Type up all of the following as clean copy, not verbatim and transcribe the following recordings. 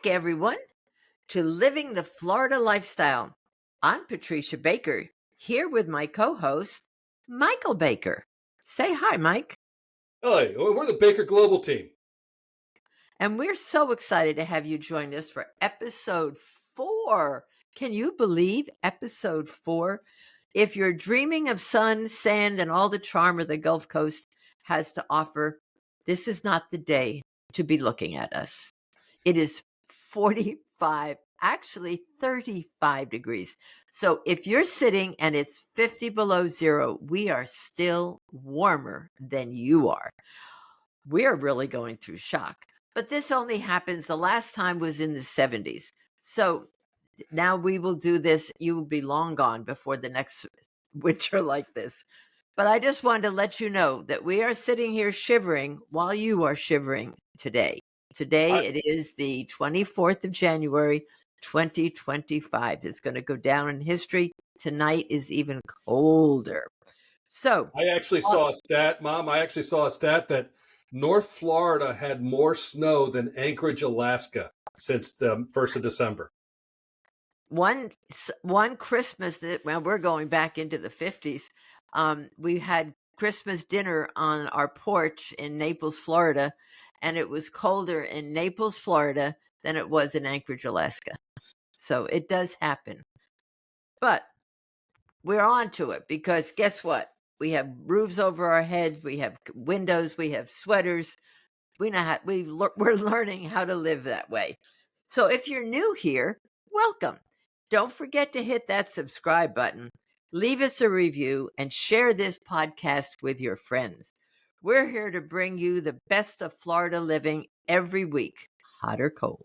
back, everyone, to Living the Florida Lifestyle. I'm Patricia Baker, here with my co-host, Michael Baker. Say hi, Mike. Hi, we're the Baker Global team. And we're so excited to have you join us for episode 4. Can you believe episode 4? If you're dreaming of sun, sand, and all the charm of the Gulf Coast has to offer, this is not the day to be looking at us. It is 45, actually 35 degrees. So if you're sitting and it's 50 below zero, we are still warmer than you are. We're really going through shock. But this only happens, the last time was in the 70s. So now we will do this. You will be long gone before the next winter like this. But I just wanted to let you know that we are sitting here shivering while you are shivering today. Today it is the 24th of January, 2025. It's going to go down in history. Tonight is even colder. So I actually saw a stat, Mom. I actually saw a stat that North Florida had more snow than Anchorage, Alaska since the 1st of December. one Christmas that, well, we're going back into the 50s. We had Christmas dinner on our porch in Naples, Florida, and it was colder in Naples, Florida than it was in Anchorage, Alaska. So it does happen. But we're on to it because guess what? We have roofs over our heads, we have windows, we have sweaters. We know how we're learning how to live that way. So if you're new here, welcome. Don't forget to hit that subscribe button, leave us a review, and share this podcast with your friends. We're here to bring you the best of Florida living every week, hot or cold.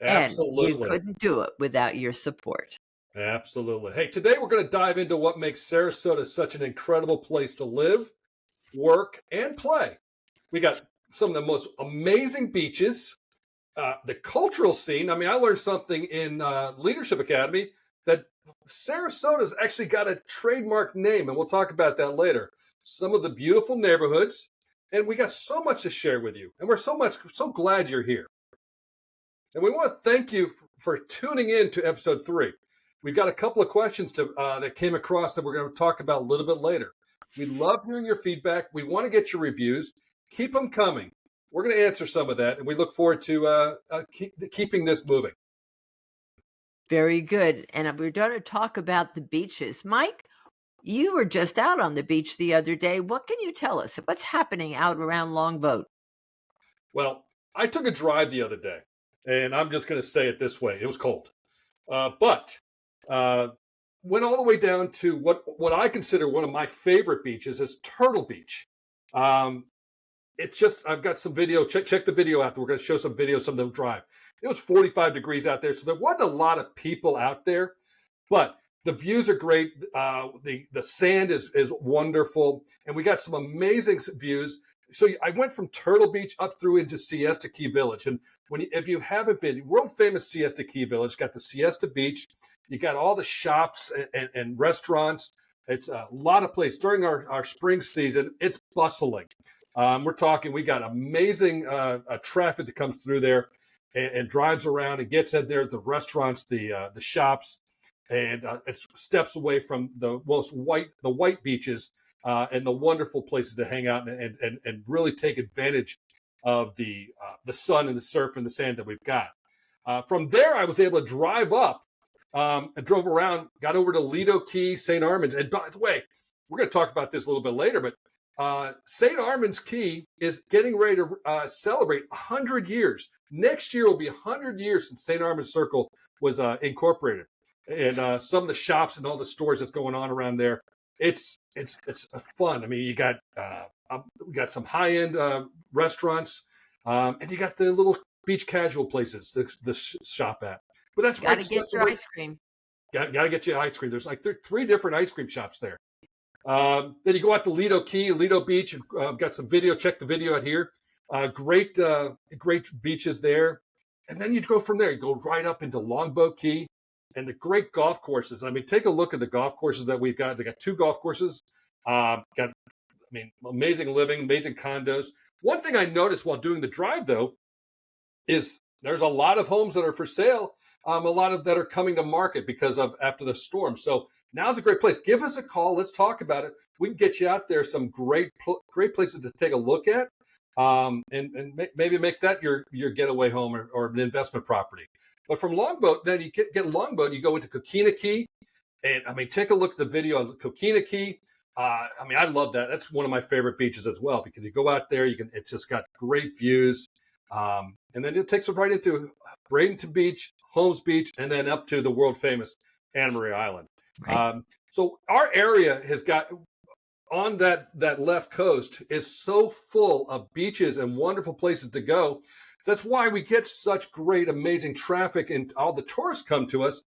Absolutely. And we couldn't do it without your support. Absolutely. Hey, today we're going to dive into what makes Sarasota such an incredible place to live, work, and play. We got some of the most amazing beaches, the cultural scene. I mean, I learned something in Leadership Academy that Sarasota's actually got a trademark name, and we'll talk about that later. Some of the beautiful neighborhoods, and we got so much to share with you, and we're so glad you're here. And we want to thank you for tuning in to episode 3. We've got a couple of questions that came across that we're going to talk about a little bit later. We love hearing your feedback. We want to get your reviews. Keep them coming. We're going to answer some of that, and we look forward to keeping this moving. Very good. And we're going to talk about the beaches. Mike, you were just out on the beach the other day. What can you tell us? What's happening out around Longboat? Well, I took a drive the other day, and I'm just going to say it this way. It was cold. But went all the way down to what I consider one of my favorite beaches is Turtle Beach. It's just, I've got some video. Check the video out. We're going to show some videos, some of them drive. It was 45 degrees out there, so there wasn't a lot of people out there, but the views are great. The sand is wonderful, and we got some amazing views. So I went from Turtle Beach up through into Siesta Key Village, and if you haven't been, world famous Siesta Key Village, got the Siesta Beach, you got all the shops and restaurants. It's a lot of places. During our spring season, it's bustling. We're talking, we got amazing traffic that comes through there and drives around and gets in there, the restaurants, the shops, and it's steps away from the white beaches and the wonderful places to hang out and really take advantage of the sun and the surf and the sand that we've got. From there, I was able to drive up and drove around, got over to Lido Key, St. Armands. And by the way, we're going to talk about this a little bit later, but St. Armands Key is getting ready to celebrate 100 years. Next year will be 100 years since St. Armands Circle was incorporated. And some of the shops and all the stores that's going on around there, it's fun. I mean, we got some high-end restaurants, and you got the little beach casual places to shop at. But that's got to get your ice cream. Got to get you ice cream. There's like 3 different ice cream shops there. Then you go out to Lido Key, Lido Beach. Got some video. Check the video out here. Great beaches there. And then you go from there. You go right up into Longboat Key and the great golf courses. I mean, take a look at the golf courses that we've got. They got 2 golf courses. Amazing living, amazing condos. One thing I noticed while doing the drive, though, is there's a lot of homes that are for sale. A lot of that are coming to market because of after the storm. So now's a great place. Give us a call. Let's talk about it. We can get you out there some great places to take a look at, maybe make that your getaway home or an investment property. But from Longboat, then you get Longboat. You go into Coquina Key, and I mean, take a look at the video of Coquina Key. I mean, I love that. That's one of my favorite beaches as well because you go out there, you can. It's just got great views, and then it takes us right into Bradenton Beach, Holmes Beach, and then up to the world famous Anna Maria Island. Right. So our area has got on that left coast is so full of beaches and wonderful places to go. So that's why we get such great, amazing traffic, and all the tourists come to us.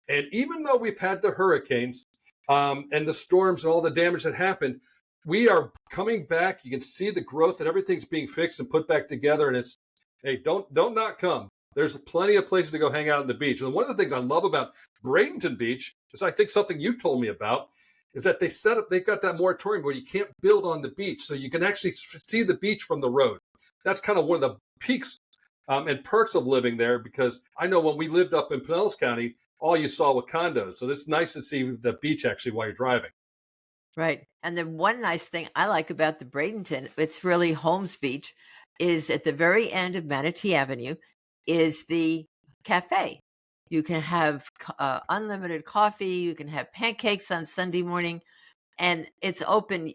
And even though we've had the hurricanes and the storms and all the damage that happened, we are coming back. You can see the growth and everything's being fixed and put back together. And it's, hey, don't not come. There's plenty of places to go hang out on the beach. And one of the things I love about Bradenton Beach is I think something you told me about is that they've got that moratorium where you can't build on the beach. So you can actually see the beach from the road. That's kind of one of the peaks and perks of living there, because I know when we lived up in Pinellas County, all you saw were condos. So it's nice to see the beach actually while you're driving. Right. And then one nice thing I like about the Bradenton, it's really Holmes Beach, is at the very end of Manatee Avenue is the cafe. You can have unlimited coffee. You can have pancakes on Sunday morning, and it's open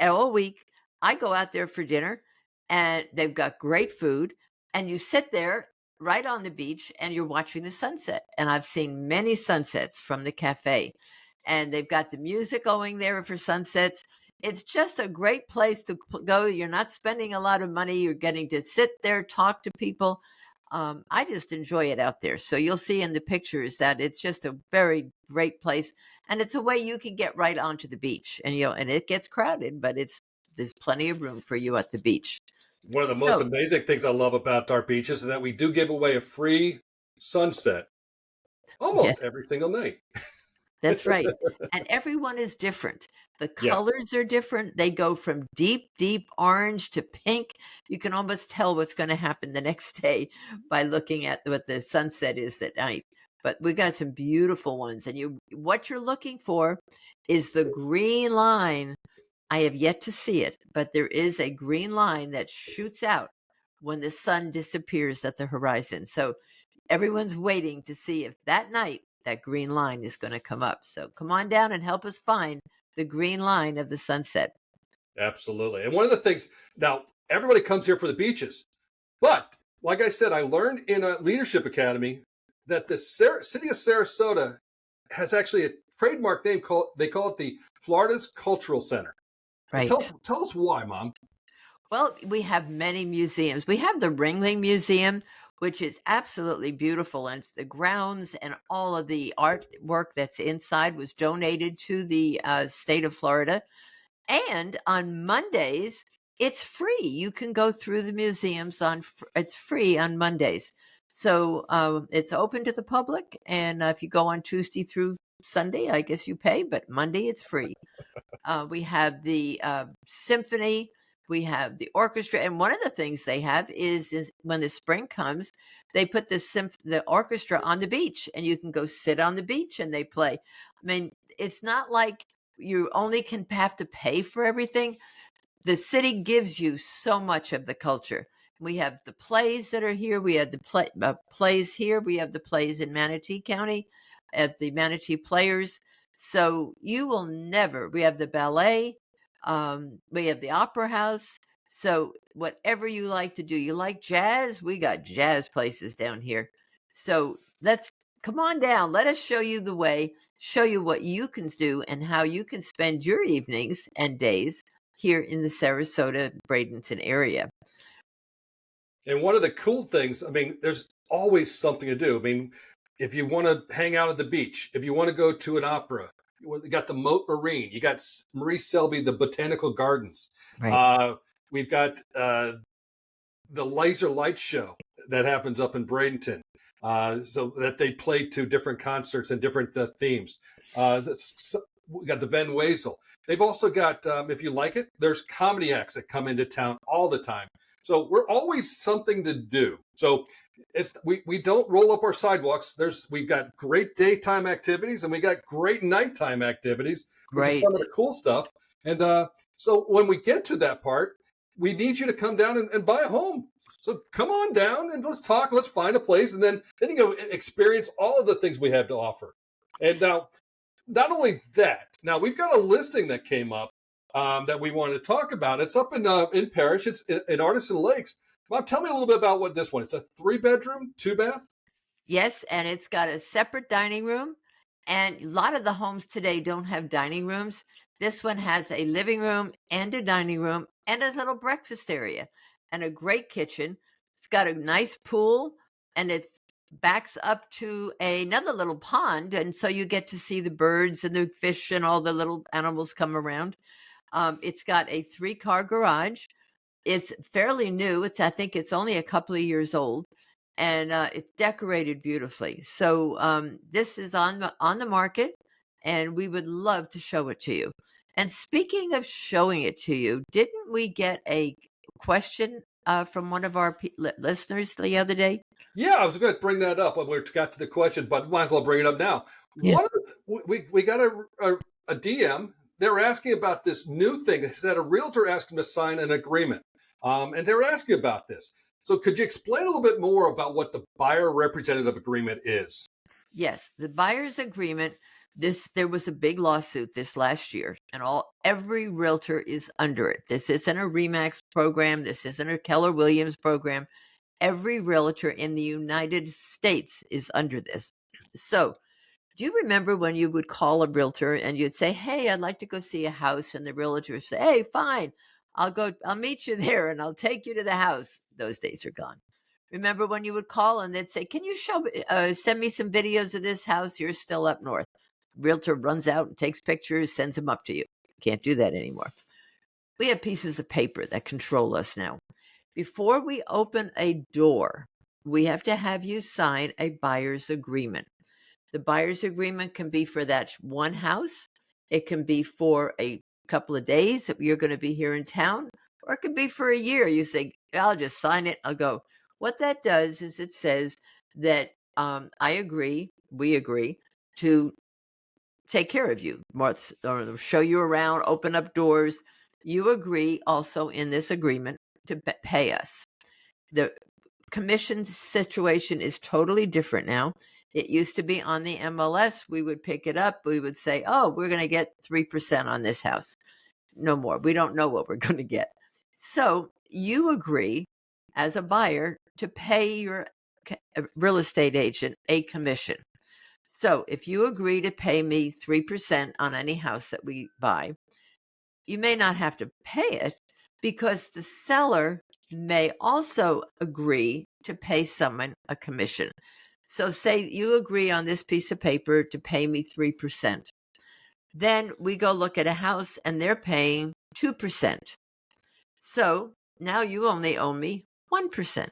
all week. I go out there for dinner, and they've got great food, and you sit there right on the beach and you're watching the sunset. And I've seen many sunsets from the cafe, and they've got the music going there for sunsets. It's just a great place to go. You're not spending a lot of money. You're getting to sit there, talk to people. I just enjoy it out there. So you'll see in the pictures that it's just a very great place, and it's a way you can get right onto the beach. And and it gets crowded, but there's plenty of room for you at the beach. One of the most So amazing things I love about our beaches is that we do give away a free sunset yeah, almost every single night. that's right. And everyone is different. The Yes, colors are different. They go from deep, deep orange to pink. You can almost tell what's going to happen the next day by looking at what the sunset is at night. But we got some beautiful ones. And what you're looking for is the green line. I have yet to see it, but there is a green line that shoots out when the sun disappears at the horizon. So everyone's waiting to see if that night that green line is going to come up. So come on down and help us find the green line of the sunset. absolutely. And one of the things now, everybody comes here for the beaches, but like I said, I learned in a leadership academy that the city of Sarasota has actually a trademark name called, they call it the Florida's Cultural Center. And Right. tell us why, Mom. Well, we have many museums. We have the Ringling Museum, which is absolutely beautiful. And it's the grounds and all of the artwork that's inside was donated to the state of Florida. And on Mondays, it's free. You can go through the museums it's free on Mondays. So it's open to the public. And if you go on Tuesday through Sunday, I guess you pay, but Monday it's free. We have the symphony, we have the orchestra, and one of the things they have is when the spring comes, they put the orchestra on the beach, and you can go sit on the beach and they play. I mean, it's not like you only can have to pay for everything. The city gives you so much of the culture. We have the plays that are here. We have the plays here. We have the plays in Manatee County at the Manatee Players. So you will never. We have the ballet. We have the opera house. So whatever you like to do, you like jazz. We got jazz places down here. So let's come on down. Let us show you the way. Show you what you can do and how you can spend your evenings and days here in the Sarasota, Bradenton area. And one of the cool things, I mean, there's always something to do. I mean, if you want to hang out at the beach, if you want to go to an opera, you got the Moat Marine, you got Marie Selby, the Botanical Gardens. Right. We've got the Laser Light Show that happens up in Bradenton. So that they play to different concerts and different themes. We got the Van Wezel. They've also got, if you like it, there's comedy acts that come into town all the time. So we're always something to do. So We don't roll up our sidewalks. We've got great daytime activities and we got great nighttime activities, which is some of Great. the cool stuff. And so when we get to that part, we need you to come down and buy a home. So come on down and let's talk. Let's find a place, and then you go experience all of the things we have to offer. And now, not only that, now we've got a listing that came up that we wanted to talk about. It's up in Parrish. It's in Artisan Lakes. Bob, tell me a little bit about what this one. It's a 3 bedroom, 2 bath. Yes, and it's got a separate dining room. And a lot of the homes today don't have dining rooms. This one has a living room and a dining room and a little breakfast area and a great kitchen. It's got a nice pool and it backs up to another little pond. And so you get to see the birds and the fish and all the little animals come around. It's got a 3-car garage. It's fairly new. I think it's only a couple of years old, and it's decorated beautifully. So this is on the market, and we would love to show it to you. And speaking of showing it to you, didn't we get a question from one of our listeners the other day? Yeah, I was going to bring that up when we got to the question, but might as well bring it up now. Yeah. One of we got a DM. They were asking about this new thing. They said a realtor asked them to sign an agreement, and they were asking about this. So, could you explain a little bit more about what the buyer representative agreement is? Yes, the buyer's agreement. There was a big lawsuit this last year, and every realtor is under it. This isn't a Remax program. This isn't a Keller Williams program. Every realtor in the United States is under this. So, do you remember when you would call a realtor and you'd say, "Hey, I'd like to go see a house," and the realtor would say, "Hey, fine, I'll meet you there, and I'll take you to the house." Those days are gone. Remember when you would call and they'd say, "Can you send me some videos of this house? You're still up north." Realtor runs out and takes pictures, sends them up to you. Can't do that anymore. We have pieces of paper that control us now. Before we open a door, we have to have you sign a buyer's agreement. The buyer's agreement can be for that one house. It can be for a couple of days that you're going to be here in town, or it could be for a year. You say, "I'll just sign it. I'll go." What that does is it says that we agree to take care of you, or show you around, open up doors. You agree also in this agreement to pay us. The commission situation is totally different now. It used to be on the MLS. We would pick it up. We would say, "Oh, we're going to get 3% on this house." No more. We don't know what we're going to get. So you agree as a buyer to pay your real estate agent a commission. So if you agree to pay me 3% on any house that we buy, you may not have to pay it because the seller may also agree to pay someone a commission. So say you agree on this piece of paper to pay me 3%. Then we go look at a house and they're paying 2%. So now you only owe me 1%.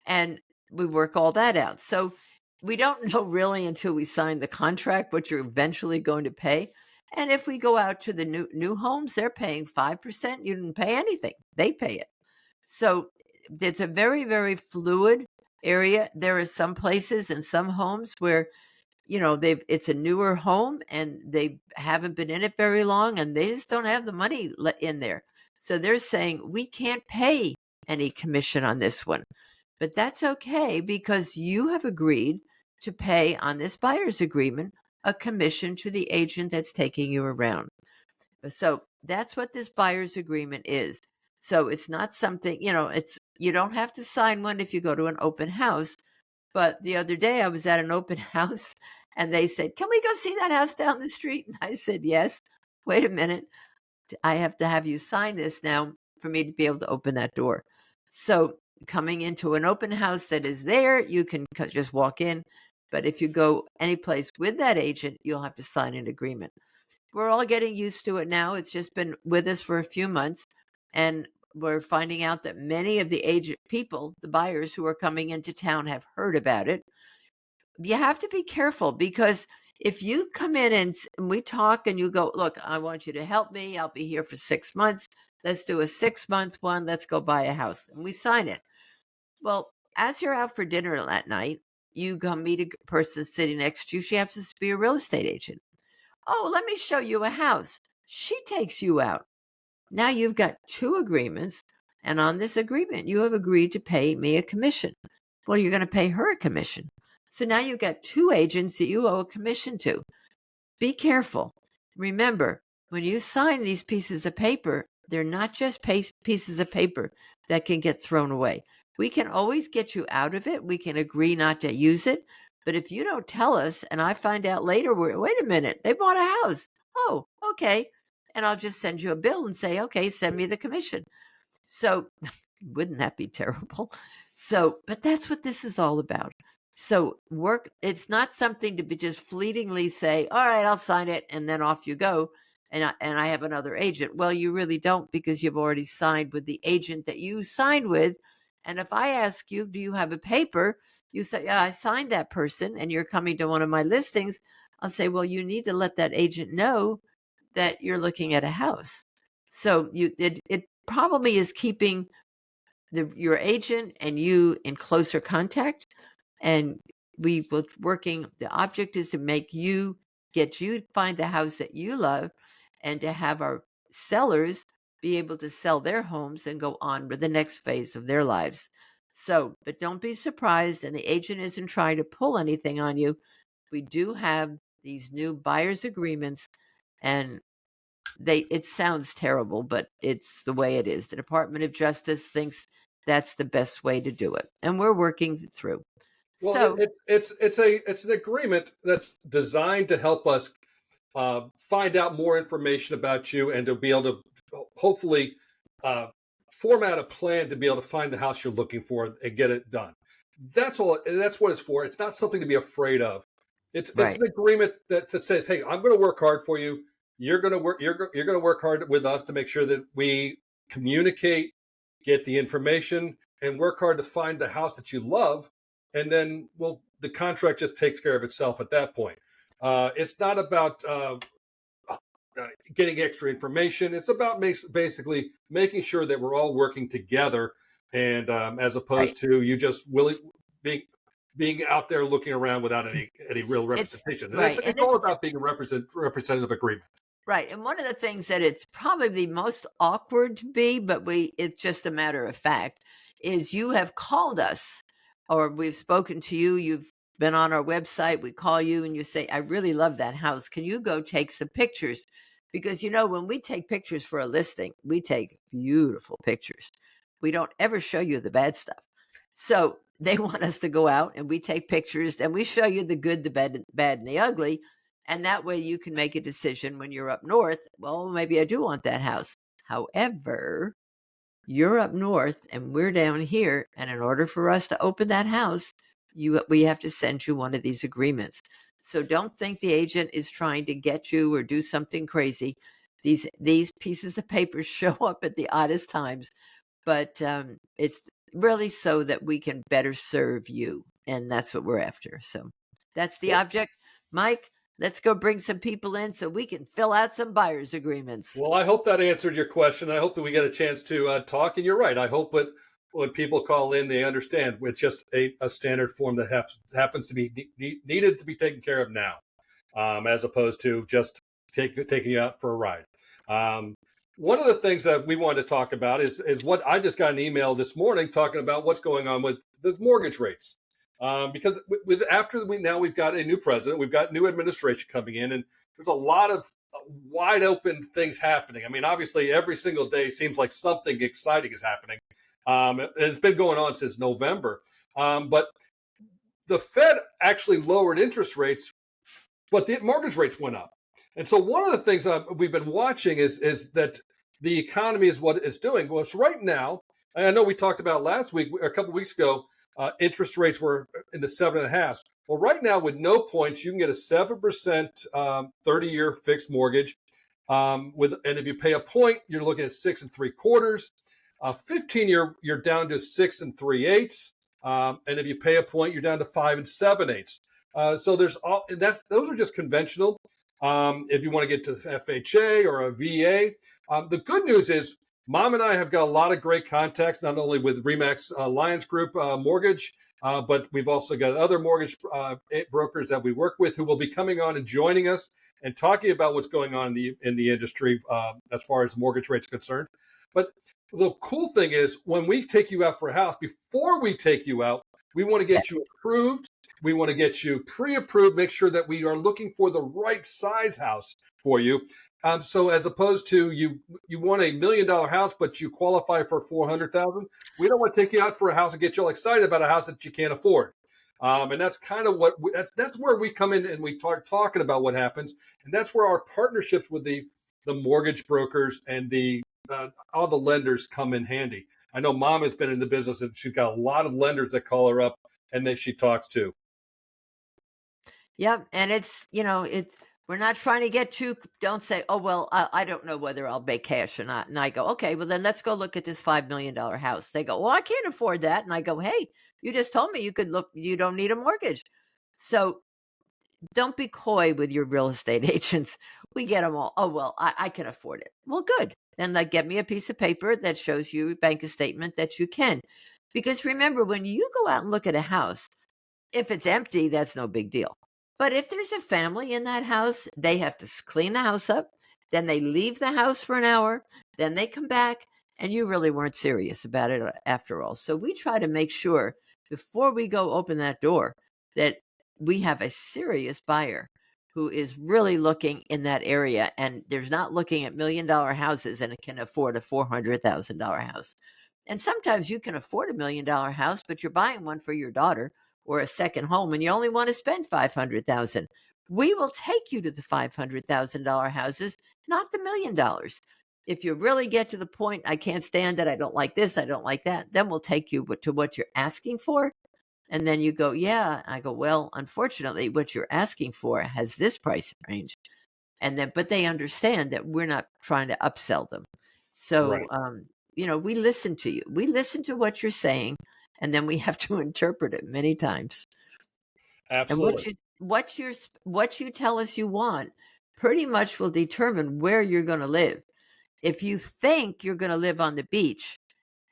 And we work all that out. So we don't know really until we sign the contract what you're eventually going to pay. And if we go out to the new homes, they're paying 5%. You didn't pay anything. They pay it. So it's a very, very fluid area. There are some places and some homes where, it's a newer home and they haven't been in it very long and they just don't have the money in there. So they're saying, "We can't pay any commission on this one." But that's okay because you have agreed to pay on this buyer's agreement a commission to the agent that's taking you around. So that's what this buyer's agreement is. So it's not something, you don't have to sign one if you go to an open house. But the other day I was at an open house and they said, "Can we go see that house down the street?" And I said, "Yes." Wait a minute. I have to have you sign this now for me to be able to open that door. So coming into an open house that is there, you can just walk in. But if you go any place with that agent, you'll have to sign an agreement. We're all getting used to it now. It's just been with us for a few months. And we're finding out that many of the agent people, the buyers who are coming into town, have heard about it. You have to be careful because if you come in and we talk and you go, "Look, I want you to help me. I'll be here for 6 months. Let's do a 6-month one. Let's go buy a house." And we sign it. Well, as you're out for dinner that night, you go meet a person sitting next to you. She happens to be a real estate agent. Oh, let me show you a house. She takes you out. Now you've got two agreements, and on this agreement, you have agreed to pay me a commission. Well, you're going to pay her a commission. So now you've got two agents that you owe a commission to. Be careful. Remember, when you sign these pieces of paper, they're not just pieces of paper that can get thrown away. We can always get you out of it. We can agree not to use it. But if you don't tell us and I find out later, wait a minute, they bought a house. Oh, okay. And I'll just send you a bill and say, okay, send me the commission. So wouldn't that be terrible? So, but that's what this is all about. So it's not something to be just fleetingly say, all right, I'll sign it, and then off you go. And I have another agent. Well, you really don't, because you've already signed with the agent that you signed with. And if I ask you, do you have a paper? You say, yeah, I signed that person, and you're coming to one of my listings. I'll say, well, you need to let that agent know that you're looking at a house. So it probably is keeping your agent and you in closer contact. And we will working, the object is to get you find the house that you love, and to have our sellers be able to sell their homes and go on with the next phase of their lives. So, but don't be surprised, and the agent isn't trying to pull anything on you. We do have these new buyer's agreements, and it sounds terrible, but it's the way it is. The Department of Justice thinks that's the best way to do it, and we're working through. Well, So it's an agreement that's designed to help us find out more information about you and to be able to hopefully uh, format a plan to be able to find the house you're looking for and get it done. That's all. That's what it's for. It's not something to be afraid of. It's right, an agreement that says, hey, I'm going to work hard for you. You're going to work. You're going to work hard with us to make sure that we communicate, get the information, and work hard to find the house that you love. And then, well, the contract just takes care of itself at that point. It's not about getting extra information. It's about basically making sure that we're all working together, and as right. opposed to you just really being out there looking around without any real It's representation. And right, it's and all about being a representative agreement. right. And one of the things that it's probably the most awkward to be, but it's just a matter of fact, is you have called us, or we've spoken to you, you've been on our website, we call you and you say, I really love that house. Can you go take some pictures? Because when we take pictures for a listing, we take beautiful pictures. We don't ever show you the bad stuff. So they want us to go out and we take pictures and we show you the good, the bad and the ugly, and that way you can make a decision when you're up north. Well, maybe I do want that house. However, you're up north and we're down here. And in order for us to open that house, we have to send you one of these agreements. So don't think the agent is trying to get you or do something crazy. These pieces of paper show up at the oddest times, but it's really so that we can better serve you. And that's what we're after. So that's the object. Mike, let's go bring some people in so we can fill out some buyer's agreements. Well, I hope that answered your question. I hope that we get a chance to talk. And you're right. I hope that when people call in, they understand it's just a standard form that happens to be needed to be taken care of now, as opposed to just taking you out for a ride. Um, One of the things that we wanted to talk about is what I just got an email this morning talking about what's going on with the mortgage rates. Because we've got a new president, we've got new administration coming in, and there's a lot of wide open things happening. I mean, obviously, every single day seems like something exciting is happening, and it's been going on since November. But the Fed actually lowered interest rates, but the mortgage rates went up. And so one of the things we've been watching is that the economy is what it's doing. Well, it's right now. And I know we talked about last week, a couple of weeks ago, interest rates were in the 7.5. Well, right now, with no points, you can get a 7% 30-year fixed mortgage. And if you pay a point, you're looking at 6.75. 15-year, you're down to 6.375. And if you pay a point, you're down to 5.875. So those are just conventional. If you want to get to FHA or a VA, the good news is Mom and I have got a lot of great contacts, not only with Remax Alliance Group Mortgage, but we've also got other mortgage brokers that we work with who will be coming on and joining us and talking about what's going on in the industry as far as mortgage rates concerned. But the cool thing is, when we take you out for a house, before we take you out, we want to Yes. get you approved. We want to get you pre-approved. Make sure that we are looking for the right size house for you. So as opposed to you want $1 million house, but you qualify for 400,000. We don't want to take you out for a house and get you all excited about a house that you can't afford. And that's kind of that's where we come in and we start talking about what happens. And that's where our partnerships with the mortgage brokers and the all the lenders come in handy. I know Mom has been in the business and she's got a lot of lenders that call her up and that she talks to. Yep, and it's we're not trying to get too don't say, "Oh, well, I don't know whether I'll make cash or not." And I go, "Okay, well then let's go look at this $5 million house." They go, "Well, I can't afford that." And I go, "Hey, you just told me you don't need a mortgage." So don't be coy with your real estate agents. We get them all. Oh, well, I can afford it. Well, good. Then like get me a piece of paper that shows you bank a statement that you can. Because remember, when you go out and look at a house, if it's empty, that's no big deal. But if there's a family in that house, they have to clean the house up. Then they leave the house for an hour. Then they come back, and you really weren't serious about it after all. So we try to make sure before we go open that door that we have a serious buyer who is really looking in that area and there's not looking at $1 million houses and can afford a $400,000 house. And sometimes you can afford $1 million house, but you're buying one for your daughter or a second home and you only want to spend 500,000. We will take you to the $500,000 houses, not the $1 million. If you really get to the point, I can't stand it, I don't like this, I don't like that, then we'll take you to what you're asking for. And then you go, yeah. I go, well, unfortunately, what you're asking for has this price range. And then, but they understand that we're not trying to upsell them. So, Right. we listen to you. We listen to what you're saying, and then we have to interpret it many times. And Absolutely. what you tell us you want pretty much will determine where you're going to live. If you think you're going to live on the beach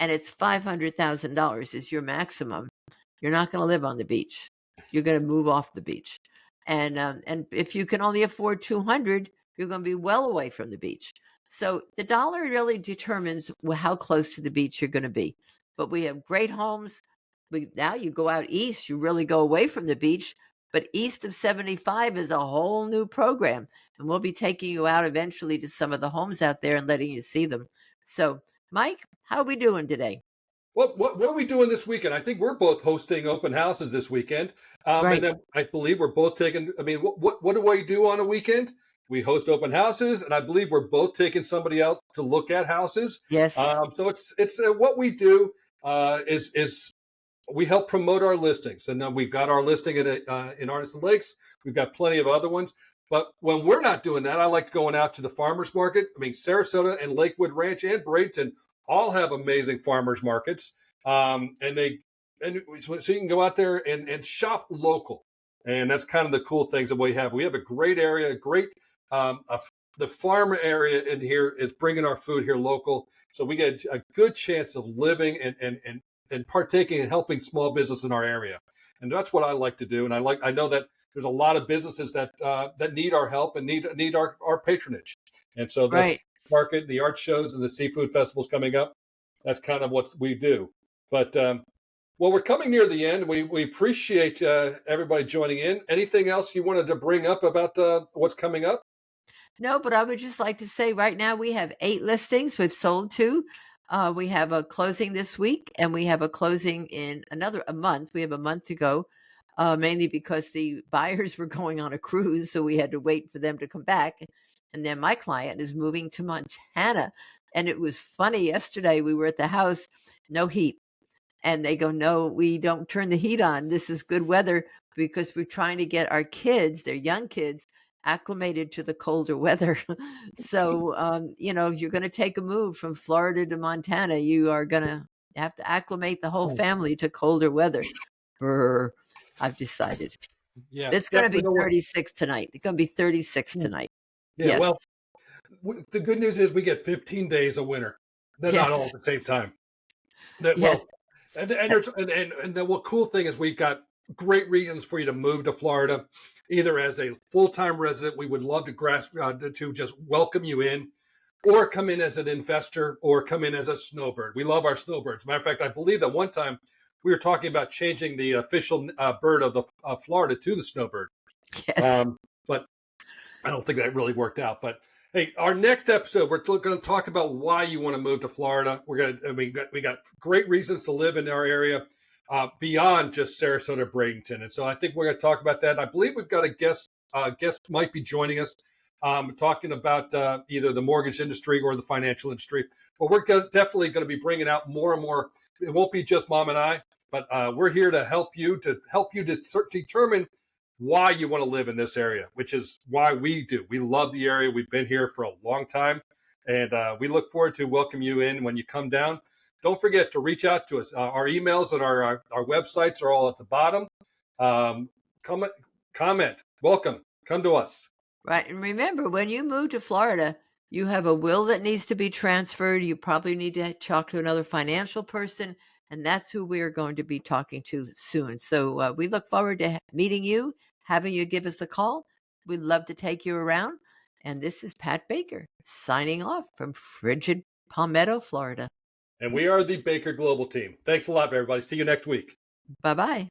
and it's $500,000 is your maximum, you're not going to live on the beach. You're going to move off the beach. And if you can only afford 200, you're going to be well away from the beach. So the dollar really determines how close to the beach you're going to be. But we have great homes. Now you go out east, you really go away from the beach. But east of 75 is a whole new program. And we'll be taking you out eventually to some of the homes out there and letting you see them. So, Mike, how are we doing today? What are we doing this weekend? I think we're both hosting open houses this weekend, and Right. then I believe we're both taking. I mean, what do we do on a weekend? We host open houses, and I believe we're both taking somebody out to look at houses. Yes. So it's what we do is we help promote our listings, and we've got our listing in Artisan Lakes. We've got plenty of other ones. But when we're not doing that, I like going out to the farmers market. I mean, Sarasota and Lakewood Ranch and Bradenton all have amazing farmers markets, and so you can go out there and shop local, and that's kind of the cool things that we have. We have a great area, the farm area in here is bringing our food here local, so we get a good chance of living and partaking and helping small business in our area, and that's what I like to do. And I know that there's a lot of businesses that need our help and need our patronage, and so the Right. market, the art shows, and the seafood festivals coming up. That's kind of what we do. But well, we're coming near the end. We appreciate everybody joining in. Anything else you wanted to bring up about what's coming up? No, but I would just like to say right now we have 8 listings. We've sold 2. We have a closing this week, and we have a closing in a month. We have a month to go, mainly because the buyers were going on a cruise, so we had to wait for them to come back. And then my client is moving to Montana. And it was funny. Yesterday we were at the house, no heat. And they go, no, we don't turn the heat on. This is good weather because we're trying to get our kids, their young kids, acclimated to the colder weather. So, if you're going to take a move from Florida to Montana, you are going to have to acclimate the whole family to colder weather. Brr, I've decided. Yeah, It's going to definitely be know what. 36 tonight. It's going to be 36 tonight. Yeah, Yes. well, the good news is we get 15 days of winter. They're not all Yes. at the same time. That Yes. well, and the cool thing is we've got great reasons for you to move to Florida, either as a full time resident. We would love to to just welcome you in, or come in as an investor, or come in as a snowbird. We love our snowbirds. Matter of fact, I believe that one time we were talking about changing the official bird of the Florida to the snowbird, Yes. but I don't think that really worked out. But hey, our next episode, we're going to talk about why you want to move to Florida. We're going to, we got great reasons to live in our area beyond just Sarasota, Bradenton. And so I think we're going to talk about that. I believe we've got a guest, guest might be joining us, talking about either the mortgage industry or the financial industry. But we're definitely going to be bringing out more and more. It won't be just Mom and I, but we're here to help you to determine why you want to live in this area, which is why we do. We love the area. We've been here for a long time, and we look forward to welcome you in when you come down. Don't forget to reach out to us. Our emails and our websites are all at the bottom. Comment, welcome, come to us. Right. And remember, when you move to Florida, you have a will that needs to be transferred. You probably need to talk to another financial person, and that's who we are going to be talking to soon. So we look forward to meeting you, having you give us a call. We'd love to take you around. And this is Pat Baker signing off from frigid Palmetto, Florida. And we are the Baker Global team. Thanks a lot, everybody. See you next week. Bye bye.